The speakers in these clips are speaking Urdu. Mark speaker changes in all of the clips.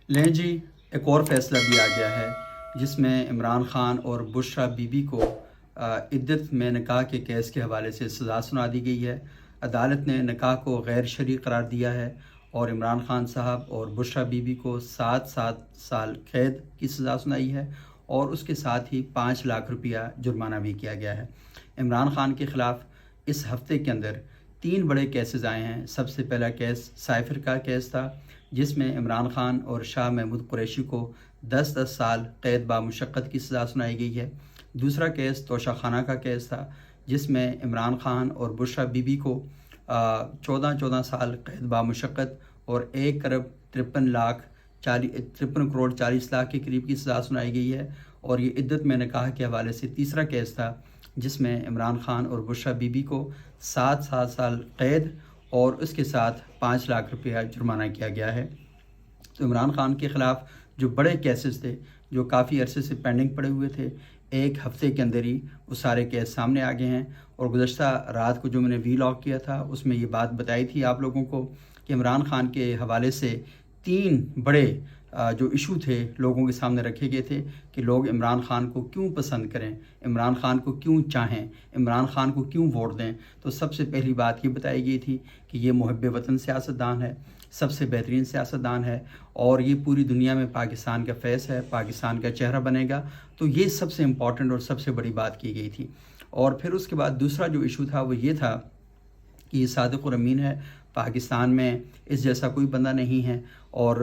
Speaker 1: لیں جی، ایک اور فیصلہ بھی آ گیا ہے جس میں عمران خان اور بشریٰ بی بی کو عدت میں نکاح کے کیس کے حوالے سے سزا سنا دی گئی ہے۔ عدالت نے نکاح کو غیر شرعی قرار دیا ہے اور عمران خان صاحب اور بشریٰ بی بی کو 7 سال قید کی سزا سنائی ہے اور اس کے ساتھ ہی 5 لاکھ روپیہ جرمانہ بھی کیا گیا ہے۔ عمران خان کے خلاف اس ہفتے کے اندر 3 بڑے کیسز آئے ہیں۔ سب سے پہلا کیس سائفر کا کیس تھا جس میں عمران خان اور شاہ محمود قریشی کو 10 سال قید بامشقت کی سزا سنائی گئی ہے۔ دوسرا کیس توشہ خانہ کا کیس تھا جس میں عمران خان اور بشریٰ بی بی کو 14 سال قید بامشقت اور 1,53 کروڑ 40 لاکھ کے قریب کی سزا سنائی گئی ہے۔ اور یہ عدت میں نکاح کے حوالے سے تیسرا کیس تھا جس میں عمران خان اور بشریٰ بی بی کو 7 سال قید اور اس کے ساتھ 5 لاکھ روپیہ جرمانہ کیا گیا ہے۔ تو عمران خان کے خلاف جو بڑے کیسز تھے جو کافی عرصے سے پینڈنگ پڑے ہوئے تھے، ایک ہفتے کے اندر ہی وہ سارے کیس سامنے آ گئے ہیں۔ اور گزشتہ رات کو جو میں نے ویلاگ کیا تھا اس میں یہ بات بتائی تھی آپ لوگوں کو کہ عمران خان کے حوالے سے 3 بڑے جو ایشو تھے لوگوں کے سامنے رکھے گئے تھے کہ لوگ عمران خان کو کیوں پسند کریں، عمران خان کو کیوں چاہیں، عمران خان کو کیوں ووٹ دیں۔ تو سب سے پہلی بات یہ بتائی گئی تھی کہ یہ محب وطن سیاستدان ہے، سب سے بہترین سیاستدان ہے اور یہ پوری دنیا میں پاکستان کا فیس ہے، پاکستان کا چہرہ بنے گا۔ تو یہ سب سے امپورٹنٹ اور سب سے بڑی بات کی گئی تھی۔ اور پھر اس کے بعد دوسرا جو ایشو تھا وہ یہ تھا کہ یہ صادق اور امین ہے، پاکستان میں اس جیسا کوئی بندہ نہیں ہے۔ اور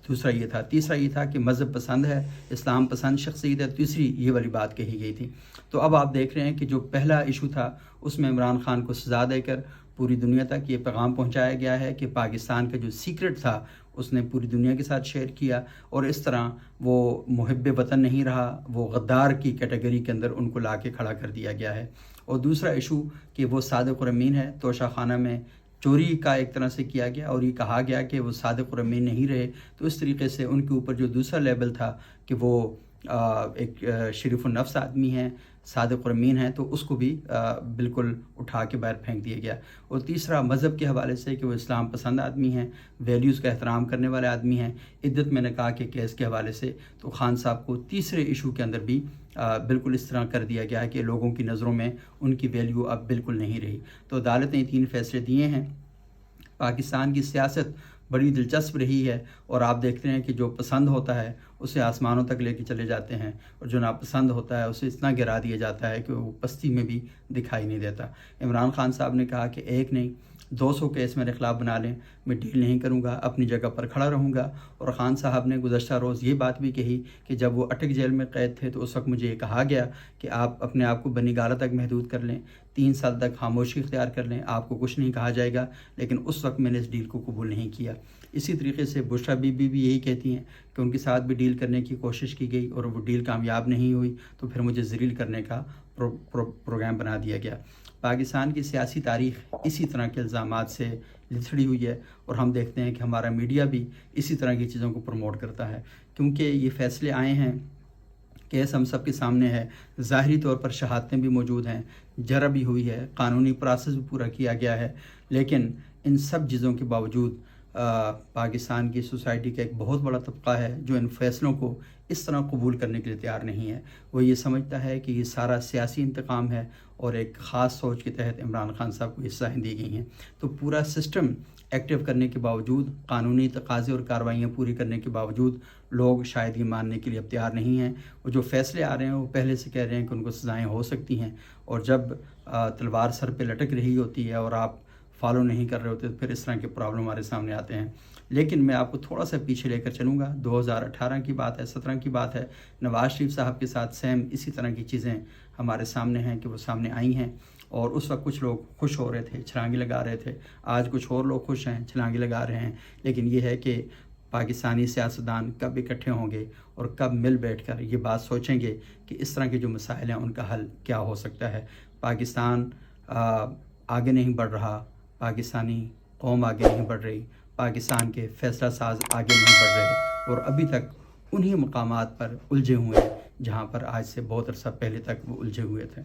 Speaker 1: دوسرا یہ تھا، تیسرا یہ تھا کہ مذہب پسند ہے، اسلام پسند شخصیت ہے، تیسری یہ والی بات کہی گئی تھی۔ تو اب آپ دیکھ رہے ہیں کہ جو پہلا ایشو تھا اس میں عمران خان کو سزا دے کر پوری دنیا تک یہ پیغام پہنچایا گیا ہے کہ پاکستان کا جو سیکرٹ تھا اس نے پوری دنیا کے ساتھ شیئر کیا اور اس طرح وہ محب وطن نہیں رہا، وہ غدار کی کیٹیگری کے اندر ان کو لا کے کھڑا کر دیا گیا ہے۔ اور دوسرا ایشو کہ وہ صادق اور امین ہے، توشہ خانہ میں چوری کا ایک طرح سے کیا گیا اور یہ کہا گیا کہ وہ صادق اور امین نہیں رہے، تو اس طریقے سے ان کے اوپر جو دوسرا لیبل تھا کہ وہ ایک شریف النفس آدمی ہیں، صادق اور امین ہیں، تو اس کو بھی بالکل اٹھا کے باہر پھینک دیا گیا۔ اور تیسرا مذہب کے حوالے سے کہ وہ اسلام پسند آدمی ہیں، ویلیوز کا احترام کرنے والے آدمی ہیں، عدت میں نکاح کے کیس کے حوالے سے تو خان صاحب کو تیسرے ایشو کے اندر بھی بالکل اس طرح کر دیا گیا ہے کہ لوگوں کی نظروں میں ان کی ویلیو اب بالکل نہیں رہی۔ تو عدالت نے 3 فیصلے دیے ہیں۔ پاکستان کی سیاست بڑی دلچسپ رہی ہے اور آپ دیکھتے ہیں کہ جو پسند ہوتا ہے اسے آسمانوں تک لے کے چلے جاتے ہیں اور جو ناپسند ہوتا ہے اسے اتنا گرا دیا جاتا ہے کہ وہ پستی میں بھی دکھائی نہیں دیتا۔ عمران خان صاحب نے کہا کہ 1 نہیں 200 کیس میرے خلاف بنا لیں، میں ڈیل نہیں کروں گا، اپنی جگہ پر کھڑا رہوں گا۔ اور خان صاحب نے گزشتہ روز یہ بات بھی کہی کہ جب وہ اٹک جیل میں قید تھے تو اس وقت مجھے یہ کہا گیا کہ آپ اپنے آپ کو بنی گالہ تک محدود کر لیں، 3 سال تک خاموشی اختیار کر لیں، آپ کو کچھ نہیں کہا جائے گا، لیکن اس وقت میں نے اس ڈیل کو قبول نہیں کیا۔ اسی طریقے سے بشریٰ بی بی بھی یہی کہتی ہیں کہ ان کے ساتھ بھی ڈیل کرنے کی کوشش کی گئی اور وہ ڈیل کامیاب نہیں ہوئی، تو پھر مجھے ذلیل کرنے کا پروگرام بنا دیا گیا۔ پاکستان کی سیاسی تاریخ اسی طرح کے الزامات سے لتھڑی ہوئی ہے اور ہم دیکھتے ہیں کہ ہمارا میڈیا بھی اسی طرح کی چیزوں کو پروموٹ کرتا ہے، کیونکہ یہ فیصلے آئے ہیں، کیس ہم سب کے سامنے ہے، ظاہری طور پر شہادتیں بھی موجود ہیں، جرح بھی ہوئی ہے، قانونی پروسیس بھی پورا کیا گیا ہے، لیکن ان سب چیزوں کے باوجود پاکستان کی سوسائٹی کا ایک بہت بڑا طبقہ ہے جو ان فیصلوں کو اس طرح قبول کرنے کے لیے تیار نہیں ہے۔ وہ یہ سمجھتا ہے کہ یہ سارا سیاسی انتقام ہے اور ایک خاص سوچ کے تحت عمران خان صاحب کو یہ سزائیں دی گئی ہیں۔ تو پورا سسٹم ایکٹیو کرنے کے باوجود، قانونی تقاضے اور کارروائیاں پوری کرنے کے باوجود لوگ شاید یہ ماننے کے لیے اب تیار نہیں ہیں۔ وہ جو فیصلے آ رہے ہیں وہ پہلے سے کہہ رہے ہیں کہ ان کو سزائیں ہو سکتی ہیں، اور جب تلوار سر پہ لٹک رہی ہوتی ہے اور آپ فالو نہیں کر رہے ہوتے تو پھر اس طرح کے پرابلم ہمارے سامنے آتے ہیں۔ لیکن میں آپ کو تھوڑا سا پیچھے لے کر چلوں گا، 2018 کی بات ہے، 17 کی بات ہے، نواز شریف صاحب کے ساتھ سیم اسی طرح کی چیزیں ہمارے سامنے ہیں کہ وہ سامنے آئی ہیں، اور اس وقت کچھ لوگ خوش ہو رہے تھے، چھلانگے لگا رہے تھے، آج کچھ اور لوگ خوش ہیں، چھلانگے لگا رہے ہیں۔ لیکن یہ ہے کہ پاکستانی سیاستدان کب اکٹھے ہوں گے اور کب مل بیٹھ کر یہ بات سوچیں گے کہ اس طرح کے جو مسائل ہیں ان کا حل کیا ہو سکتا ہے۔ پاکستان آگے نہیں بڑھ رہا، پاکستانی قوم آگے نہیں بڑھ رہی، پاکستان کے فیصلہ ساز آگے نہیں بڑھ رہے اور ابھی تک انہی مقامات پر الجھے ہوئے ہیں جہاں پر آج سے بہت عرصہ پہلے تک وہ الجھے ہوئے تھے۔